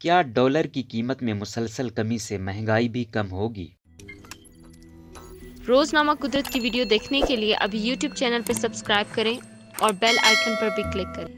کیا ڈالر کی قیمت میں مسلسل کمی سے مہنگائی بھی کم ہوگی؟ روزنامہ قدرت کی ویڈیو دیکھنے کے لیے ابھی یوٹیوب چینل پر سبسکرائب کریں اور بیل آئیکن پر بھی کلک کریں۔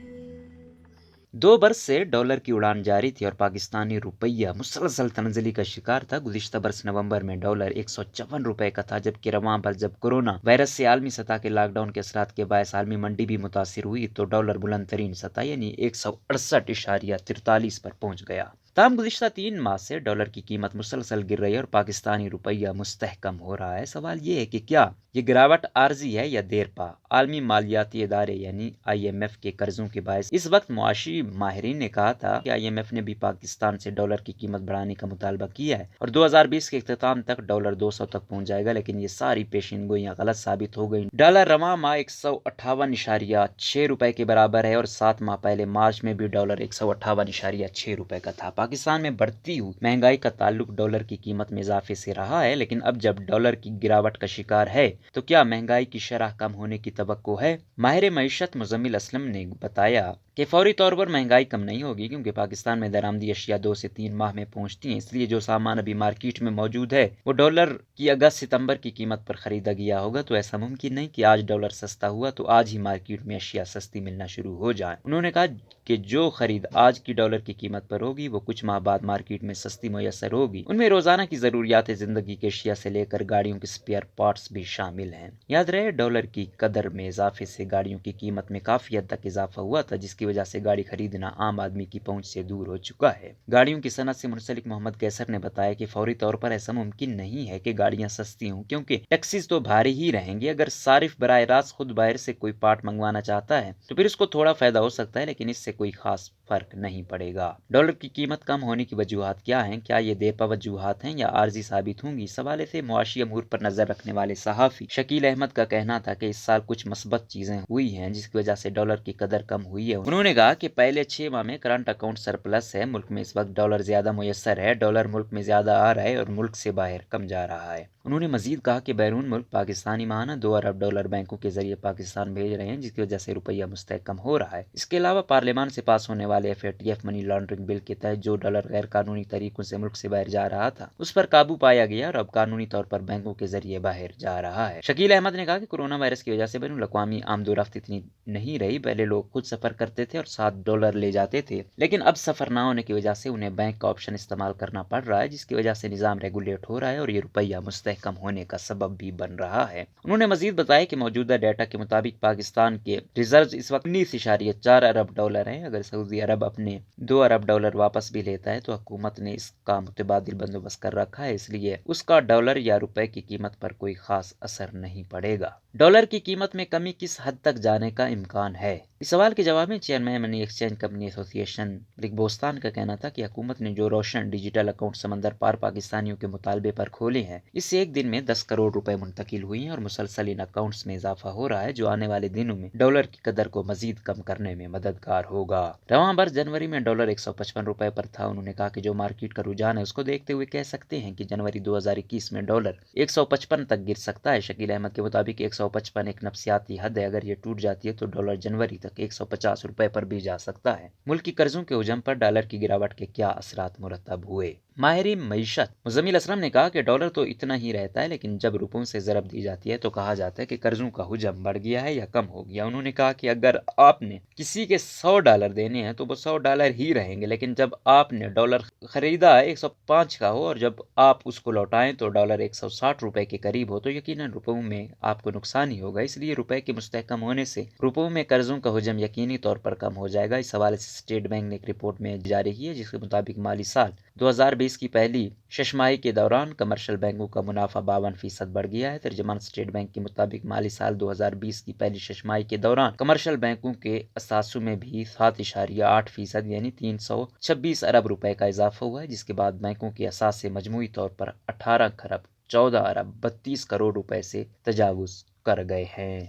2 برس سے ڈالر کی اڑان جاری تھی اور پاکستانی روپیہ مسلسل تنزلی کا شکار تھا۔ گزشتہ برس نومبر میں ڈالر 154 روپے کا تھا، جبکہ رواں برس جب کورونا وائرس سے عالمی سطح کے لاک ڈاؤن کے اثرات کے باعث عالمی منڈی بھی متاثر ہوئی تو ڈالر بلند ترین سطح یعنی 168.43 پر پہنچ گیا۔ تاہم گزشتہ 3 ماہ سے ڈالر کی قیمت مسلسل گر رہی ہے اور پاکستانی روپیہ مستحکم ہو رہا ہے۔ سوال یہ ہے کہ کیا یہ گراوٹ عارضی ہے یا دیر پا؟ عالمی مالیاتی ادارے یعنی IMF کے قرضوں کے باعث اس وقت معاشی ماہرین نے کہا تھا کہ IMF نے بھی پاکستان سے ڈالر کی قیمت بڑھانے کا مطالبہ کیا ہے اور 2020 کے اختتام تک ڈالر 200 تک پہنچ جائے گا، لیکن یہ ساری پیشین گوئیاں غلط ثابت ہو گئیں۔ ڈالر رواں ماہ 158.6 روپے کے برابر ہے اور 7 ماہ پہلے مارچ میں بھی ڈالر 158.6 روپے کا تھا۔ پاکستان میں بڑھتی ہوئی مہنگائی کا تعلق ڈالر کی قیمت میں اضافے سے رہا ہے، لیکن اب جب ڈالر کی گراوٹ کا شکار ہے تو کیا مہنگائی کی شرح کم ہونے کی توقع ہے؟ ماہر معیشت مزمل اسلم نے بتایا کہ فوری طور پر مہنگائی کم نہیں ہوگی، کیونکہ پاکستان میں درآمدی اشیاء 2 سے 3 ماہ میں پہنچتی ہیں، اس لیے جو سامان ابھی مارکیٹ میں موجود ہے وہ ڈالر کی اگست ستمبر کی قیمت پر خریدا گیا ہوگا، تو ایسا ممکن نہیں کہ آج ڈالر سستا ہوا تو آج ہی مارکیٹ میں اشیاء سستی ملنا شروع ہو جائیں۔ انہوں نے کہا کہ جو خرید آج کی ڈالر کی قیمت پر ہوگی وہ کچھ ماہ بعد مارکیٹ میں سستی میسر ہوگی۔ ان میں روزانہ کی ضروریات زندگی کے اشیاء سے لے کر گاڑیوں کے سپیئر پارٹس بھی شامل ہیں۔ یاد رہے ڈالر کی قدر میں اضافے سے گاڑیوں کی قیمت میں کافی حد تک اضافہ ہوا تھا، جس کی وجہ سے گاڑی خریدنا عام آدمی کی پہنچ سے دور ہو چکا ہے۔ گاڑیوں کی صنعت سے منسلک محمد کیسر نے بتایا کہ فوری طور پر ایسا ممکن نہیں ہے کہ گاڑیاں سستی ہوں، کیونکہ ٹیکسیز تو بھاری ہی رہیں گی۔ اگر صارف براہ راست خود باہر سے کوئی پارٹ منگوانا چاہتا ہے تو پھر اس کو تھوڑا فائدہ ہو سکتا ہے، لیکن اس سے کوئی خاص فرق نہیں پڑے گا۔ ڈالر کی قیمت کم ہونے کی وجوہات کیا ہیں؟ کیا یہ دیرپا وجوہات ہیں یا عارضی ثابت ہوں گی؟ اس حوالے سے معاشی امور پر نظر رکھنے والے صحافی شکیل احمد کا کہنا تھا کہ اس سال کچھ مثبت چیزیں ہوئی ہیں جس کی وجہ سے ڈالر کی قدر کم ہوئی ہے۔ انہوں نے کہا کہ پہلے 6 ماہ میں کرنٹ اکاؤنٹ سرپلس ہے، ملک میں اس وقت ڈالر زیادہ میسر ہے، ڈالر ملک میں زیادہ آ رہا ہے اور ملک سے باہر کم جا رہا ہے۔ انہوں نے مزید کہا کہ بیرون ملک پاکستانی ماہانہ 2 ارب ڈالر بینکوں کے ذریعے پاکستان بھیج رہے ہیں، جس کی وجہ سے روپیہ مستحکم ہو رہا ہے۔ اس کے علاوہ پارلیمان سے پاس ہونے والے FATF منی لانڈرنگ بل کے تحت جو ڈالر غیر قانونی طریقوں سے ملک سے باہر جا رہا تھا اس پر قابو پایا گیا اور اب قانونی طور پر بینکوں کے ذریعے باہر جا رہا ہے۔ شکیل احمد نے کہا کہ کورونا وائرس کی وجہ سے بین الاقوامی آمد و رفت اتنی نہیں رہی، پہلے لوگ خود سفر کرتے تھے اور ساتھ ڈالر لے جاتے تھے، لیکن اب سفر نہ ہونے کی وجہ سے انہیں بینک کا آپشن استعمال کرنا پڑ رہا ہے، جس کی وجہ سے نظام ریگولیٹ ہو رہا ہے اور یہ روپیہ مستحکم ہونے کا سبب بھی بن رہا ہے۔ انہوں نے مزید بتایا کہ موجودہ ڈیٹا کے مطابق پاکستان کے ریزروز اس وقت 19.4 ارب ڈالر ہیں۔ اگر سعودی عرب اپنے 2 ارب ڈالر واپس بھی لیتا ہے تو حکومت نے اس کا متبادل بندوبست کر رکھا ہے، اس لیے اس کا ڈالر یا روپے کی قیمت پر کوئی خاص اثر نہیں پڑے گا۔ ڈالر کی قیمت میں کمی کس حد تک جانے کا امکان ہے؟ اس سوال کے جواب میں چیئرمین منی ایکسچینج کمپنی ایسوسی ایشن ملک بوستان کا کہنا تھا کہ حکومت نے جو روشن ڈیجیٹل اکاؤنٹ سمندر پار پاکستانیوں کے مطالبے پر کھولے ہیں، اس سے ایک دن میں 10 کروڑ روپے منتقل ہوئی ہیں اور مسلسل ان اکاؤنٹس میں اضافہ ہو رہا ہے، جو آنے والے دنوں میں ڈالر کی قدر کو مزید کم کرنے میں مددگار ہوگا۔ رواں برس جنوری میں ڈالر 155 روپے پر تھا۔ انہوں نے کہا کہ جو مارکیٹ کا رجحان ہے اس کو دیکھتے ہوئے کہہ سکتے ہیں کہ جنوری 2021 میں ڈالر 155 تک گر سکتا ہے۔ شکیل احمد کے مطابق 155 ایک نفسیاتی حد ہے، اگر یہ ٹوٹ جاتی ہے تو ڈالر جنوری تک 150 روپے پر بھی جا سکتا ہے۔ ملکی قرضوں کے حجم پر ڈالر کی گراوٹ کے کیا اثرات مرتب ہوئے؟ ماہرین معیشت مزمل اسلم نے کہا کہ ڈالر تو اتنا ہی رہتا ہے، لیکن جب روپوں سے ضرب دی جاتی ہے تو کہا جاتا ہے کہ قرضوں کا حجم بڑھ گیا ہے یا کم ہو گیا۔ انہوں نے کہا کہ اگر آپ نے کسی کے 100 ڈالر دینے ہیں تو وہ 100 ڈالر ہی رہیں گے، لیکن جب آپ نے ڈالر خریدا ہے 105 کا ہو اور جب آپ اس کو لوٹائیں تو ڈالر 160 روپے کے قریب ہو تو یقیناً روپوں میں آپ کو نقصان ہی ہوگا۔ اس لیے روپے کے مستحکم ہونے سے روپوں میں قرضوں کا حجم یقینی طور پر کم ہو جائے گا۔ اس حوالے سے اسٹیٹ بینک نے ایک رپورٹ میں جاری کی ہے، جس کے مطابق مالی سال 2020 کی پہلی ششماہی کے دوران کمرشل بینکوں کا منافع 52% بڑھ گیا ہے۔ ترجمان اسٹیٹ بینک کے مطابق مالی سال 2020 کی پہلی ششماہی کے دوران کمرشل بینکوں کے اثاثوں میں بھی 7.8% یعنی 326 ارب روپے کا اضافہ ہوا ہے، جس کے بعد بینکوں کے اثاثے مجموعی طور پر 18 خرب 14 ارب 32 کروڑ روپے سے تجاوز کر گئے ہیں۔